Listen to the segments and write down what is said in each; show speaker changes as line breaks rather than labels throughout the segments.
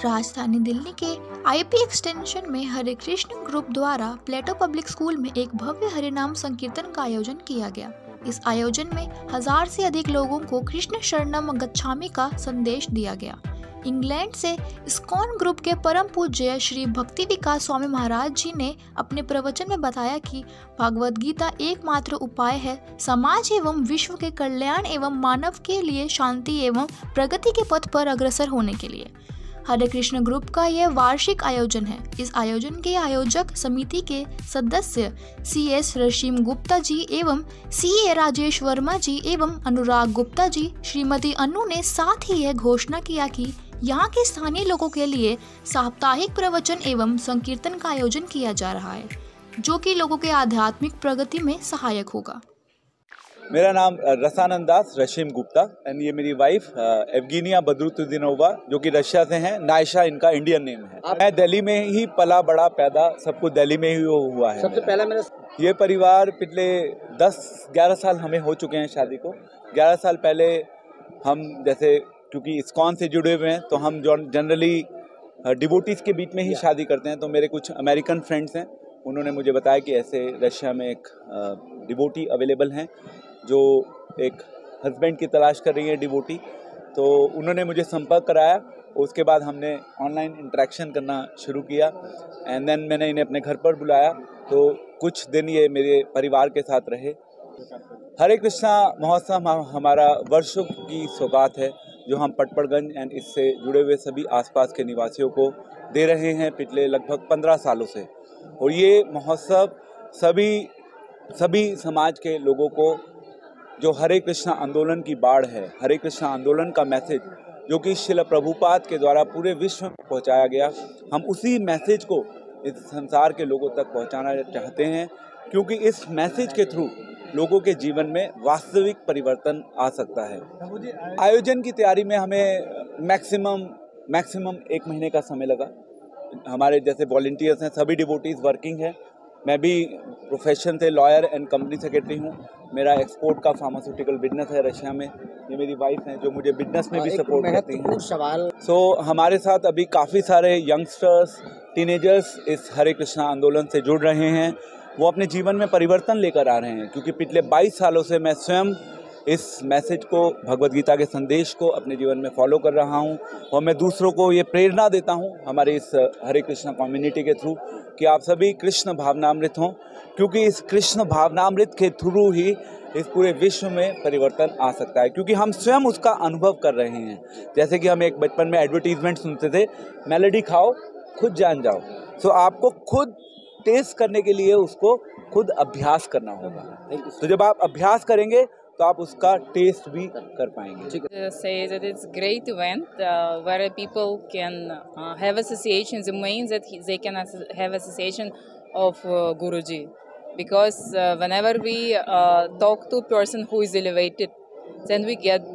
राजधानी दिल्ली के IP extension में हरे कृष्ण ग्रुप द्वारा प्लेटो पब्लिक स्कूल में एक भव्य हरिनाम संकीर्तन का आयोजन किया गया। इस आयोजन में 1000 से अधिक लोगों को कृष्ण शरणम गच्छामि का संदेश दिया गया। इंग्लैंड से इस्कॉन ग्रुप के परम पूज्य श्री भक्ति विकास स्वामी महाराज जी ने अपने प्रवचन में बताया कि भगवद गीता एकमात्र उपाय है समाज एवं विश्व के कल्याण एवं मानव के लिए शांति एवं प्रगति के पथ पर अग्रसर होने के लिए। हरे कृष्ण ग्रुप का यह वार्षिक आयोजन है। इस आयोजन के आयोजक समिति के सदस्य CS रशीम गुप्ता जी एवं CA राजेश वर्मा जी एवं अनुराग गुप्ता जी, श्रीमती अनु ने साथ ही यह घोषणा किया कि यहाँ के स्थानीय लोगों के लिए साप्ताहिक प्रवचन एवं संकीर्तन का आयोजन किया जा रहा है, जो कि लोगों के आध्यात्मिक प्रगति में सहायक होगा।
मेरा नाम रसानंद दास रशीम गुप्ता एंड ये मेरी वाइफ एवगेनिया बद्रुद्दीनोवा जो कि रशिया से हैं। नायशा इनका इंडियन नेम है। मैं दिल्ली में ही पला बड़ा पैदा, सब कुछ दिल्ली में ही हुआ है।
सबसे पहला मेरा
ये परिवार पिछले 10-11 साल हमें हो चुके हैं शादी को। 11 साल पहले हम जैसे क्योंकि इस्कॉन से जुड़े हुए हैं तो हम जनरली डिवोटीज़ के बीच में ही शादी करते हैं। तो मेरे कुछ अमेरिकन फ्रेंड्स हैं, उन्होंने मुझे बताया कि ऐसे रशिया में एक डिवोटी अवेलेबल हैं जो एक हस्बैंड की तलाश कर रही है डिवोटी। तो उन्होंने मुझे संपर्क कराया। उसके बाद हमने ऑनलाइन इंटरेक्शन करना शुरू किया एंड देन मैंने इन्हें अपने घर पर बुलाया। तो कुछ दिन ये मेरे परिवार के साथ रहे। हरे कृष्णा महोत्सव हमारा वर्षों की सौगात है जो हम पटपड़गंज एंड इससे जुड़े हुए सभी आसपास के निवासियों को दे रहे हैं पिछले लगभग 15 सालों से। और ये महोत्सव सभी समाज के लोगों को जो हरे कृष्णा आंदोलन की बाढ़ है, हरे कृष्णा आंदोलन का मैसेज जो कि श्रील प्रभुपाद के द्वारा पूरे विश्व में पहुंचाया गया, हम उसी मैसेज को इस संसार के लोगों तक पहुंचाना चाहते हैं क्योंकि इस मैसेज के थ्रू लोगों के जीवन में वास्तविक परिवर्तन आ सकता है। आयोजन की तैयारी में हमें मैक्सिमम 1 महीने का समय लगा। हमारे जैसे वॉलंटियर्स हैं, सभी डिवोटीज वर्किंग है। मैं भी प्रोफेशन से लॉयर एंड कंपनी सेक्रेटरी हूँ। मेरा एक्सपोर्ट का फार्मास्यूटिकल बिजनेस है रशिया में। ये मेरी वाइफ हैं जो मुझे बिजनेस में भी सपोर्ट करती हैं। हमारे साथ अभी काफ़ी सारे यंगस्टर्स, टीनेजर्स इस हरे कृष्णा आंदोलन से जुड़ रहे हैं। वो अपने जीवन में परिवर्तन लेकर आ रहे हैं क्योंकि पिछले 22 सालों से मैं स्वयं इस मैसेज को, भगवद गीता के संदेश को अपने जीवन में फॉलो कर रहा हूं और मैं दूसरों को ये प्रेरणा देता हूं हमारे इस हरे कृष्णा कम्युनिटी के थ्रू कि आप सभी कृष्ण भावनामृत हों क्योंकि इस कृष्ण भावनामृत के थ्रू ही इस पूरे विश्व में परिवर्तन आ सकता है क्योंकि हम स्वयं उसका अनुभव कर रहे हैं। जैसे कि हम एक बचपन में एडवर्टीजमेंट सुनते थे, मेलोडी खाओ खुद जान जाओ। सो आपको खुद टेस्ट करने के लिए उसको खुद अभ्यास करना होगा। तो जब आप अभ्यास करेंगे तो आप उसका टेस्ट भी कर पाएंगे।
Say that it's a great event where people can have associations. The main that they can have association of Guruji, because whenever we talk to a person who is elevated, then we get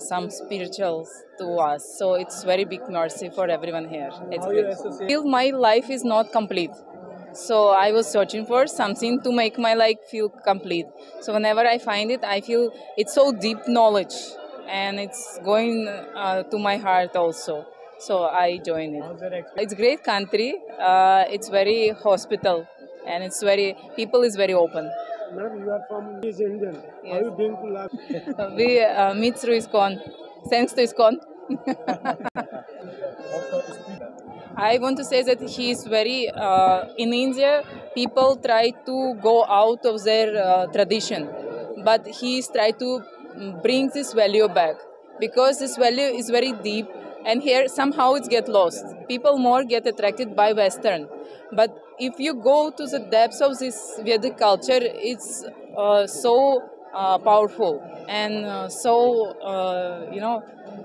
some spirituals to us. So it's very big mercy for everyone here. It's great. I feel my life is not complete. So I was searching for something to make my life feel complete. So whenever I find it, I feel it's so deep knowledge and it's going to my heart also. So I join it. It's a great country. It's very hospital and it's people is very open.
Madam, you are from Indian.
Yes.
Are you being to love?
We meet through ISKCON. Thanks to ISKCON. I want to say that he is very, in India, people try to go out of their tradition, but he is trying to bring this value back because this value is very deep and here somehow it's get lost. People more get attracted by Western, but if you go to the depths of this Vedic culture, it's so powerful and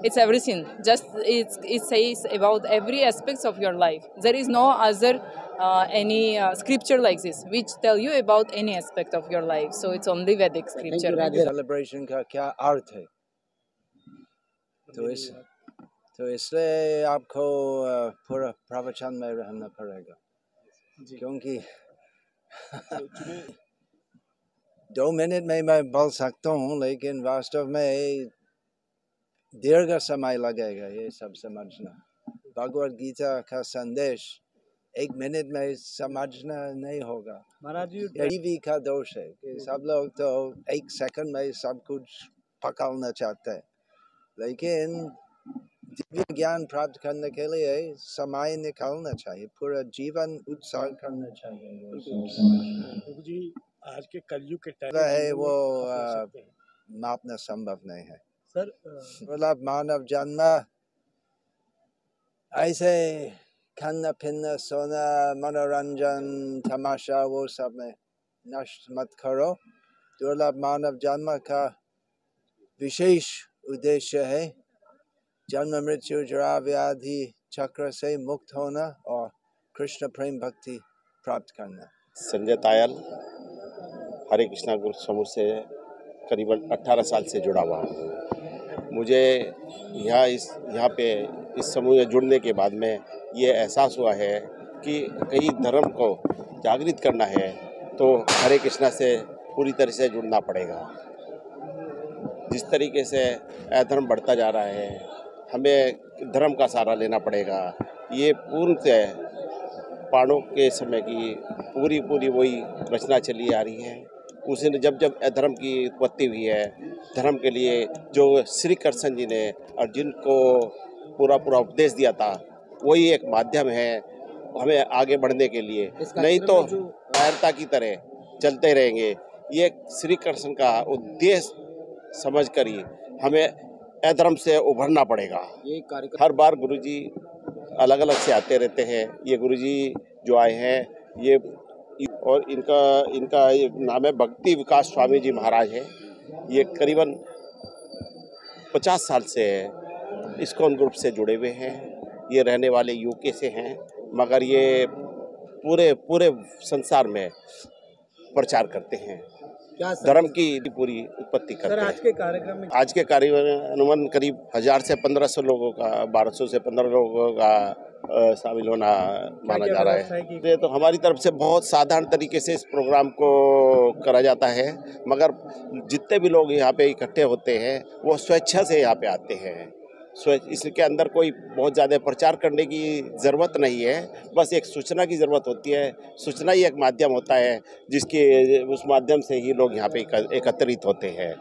it's everything. Just it says about every aspect of your life. There is no other any scripture like this which tell you about any aspect of your life. So it's only Vedic scripture.
Celebration का क्या अर्थ है? तो इसलिए आपको पूरा प्रवचन में रहना पड़ेगा क्योंकि 2 मिनट में मैं बोल सकता हूँ लेकिन वास्तव में दीर्घ समय लगेगा ये सब समझना। भगवद गीता का संदेश 1 मिनट में समझना नहीं होगा।
महाराज जी
टीवी का दोष है कि सब लोग तो 1 सेकंड में सब कुछ पकड़ना चाहते हैं, लेकिन दिव्य ज्ञान प्राप्त करने के लिए समय निकालना चाहिए, पूरा जीवन उत्सर्ग करना चाहिए।
प्रभु जी आज के कलयुग के टाइम
है वो
आप ले सकते हैं।
मापना संभव नहीं है।
सर
मतलब मानव जन्म ऐसे खाना पीना सोना मनोरंजन तमाशा वो सब में नष्ट मत करो। दुर्लभ मानव जन्म का विशेष उद्देश्य है जन्म मृत्यु जरा व्याधि चक्र से मुक्त होना और कृष्ण प्रेम भक्ति प्राप्त करना।
संजय तायल हरे कृष्णा गुरु समूह से करीबन 18 साल से जुड़ा हुआ हूँ। मुझे यहाँ पे इस समूह में जुड़ने के बाद में ये एहसास हुआ है कि कई धर्म को जागृत करना है तो हरे कृष्णा से पूरी तरह से जुड़ना पड़ेगा। जिस तरीके से अधर्म बढ़ता जा रहा है, हमें धर्म का सहारा लेना पड़ेगा। ये पूर्णतः पांडवों के समय की पूरी वही रचना चली आ रही है। उसी ने जब अधर्म की उत्पत्ति हुई है, धर्म के लिए जो श्री कृष्ण जी ने अर्जुन को पूरा उपदेश दिया था, वही एक माध्यम है हमें आगे बढ़ने के लिए। नहीं तो कायरता की तरह चलते रहेंगे। ये श्री कृष्ण का उद्देश्य समझकर ही हमें अधर्म से उभरना पड़ेगा। हर बार गुरुजी अलग अलग से आते रहते हैं। ये गुरुजी जो आए हैं ये और इनका नाम है भक्ति विकास स्वामी जी महाराज है। ये करीबन 50 साल से इस्कॉन ग्रुप से जुड़े हुए हैं। ये रहने वाले यूके से हैं, मगर ये पूरे संसार में प्रचार करते हैं, धर्म की पूरी उत्पत्ति करते हैं। आज के कार्यक्रम करीब 1000 से 1500 लोगों का 1200 से 15 लोगों का शामिल होना माना जा रहा है। ये तो हमारी तरफ से बहुत साधारण तरीके से इस प्रोग्राम को करा जाता है, मगर जितने भी लोग यहाँ पे इकट्ठे होते हैं वो स्वेच्छा से यहाँ पे आते हैं। इसके अंदर कोई बहुत ज़्यादा प्रचार करने की ज़रूरत नहीं है, बस एक सूचना की ज़रूरत होती है। सूचना ही एक माध्यम होता है जिसके उस माध्यम से ही लोग यहाँ पे एकत्रित होते हैं।